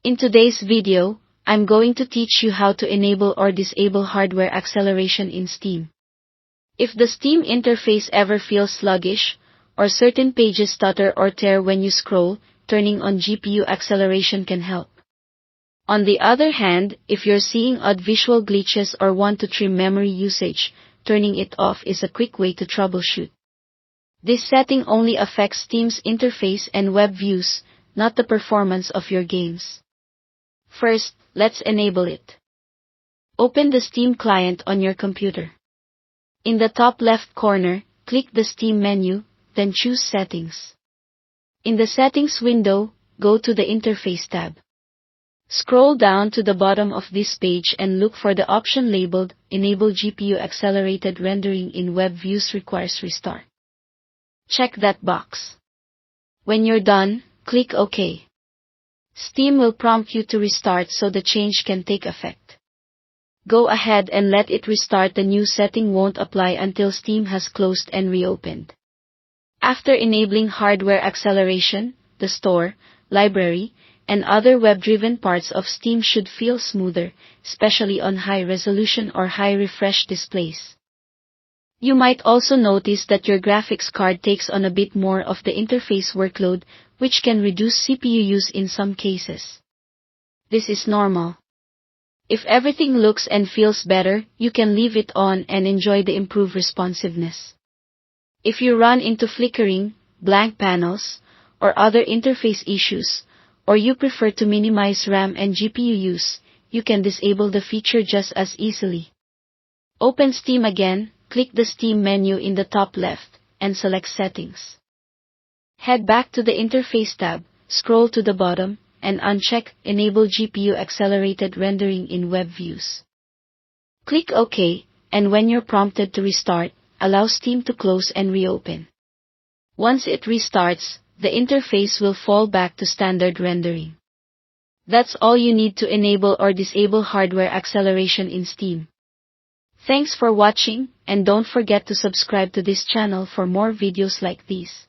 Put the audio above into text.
In today's video, I'm going to teach you how to enable or disable hardware acceleration in Steam. If the Steam interface ever feels sluggish, or certain pages stutter or tear when you scroll, turning on GPU acceleration can help. On the other hand, if you're seeing odd visual glitches or want to trim memory usage, turning it off is a quick way to troubleshoot. This setting only affects Steam's interface and web views, not the performance of your games. First, let's enable it. Open the Steam client on your computer. In the top left corner, click the Steam menu, then choose Settings. In the Settings window, go to the Interface tab. Scroll down to the bottom of this page and look for the option labeled Enable GPU Accelerated Rendering in Web Views Requires Restart. Check that box. When you're done, click OK. Steam will prompt you to restart so the change can take effect. Go ahead and let it restart. The new setting won't apply until Steam has closed and reopened. After enabling hardware acceleration, the store, library, and other web-driven parts of Steam should feel smoother, especially on high-resolution or high-refresh displays. You might also notice that your graphics card takes on a bit more of the interface workload, which can reduce CPU use in some cases. This is normal. If everything looks and feels better, you can leave it on and enjoy the improved responsiveness. If you run into flickering, blank panels, or other interface issues, or you prefer to minimize RAM and GPU use, you can disable the feature just as easily. Open Steam again, click the Steam menu in the top left, and select Settings. Head back to the Interface tab, scroll to the bottom, and uncheck Enable GPU Accelerated Rendering in Web Views. Click OK, and when you're prompted to restart, allow Steam to close and reopen. Once it restarts, the interface will fall back to standard rendering. That's all you need to enable or disable hardware acceleration in Steam. Thanks for watching, and don't forget to subscribe to this channel for more videos like these.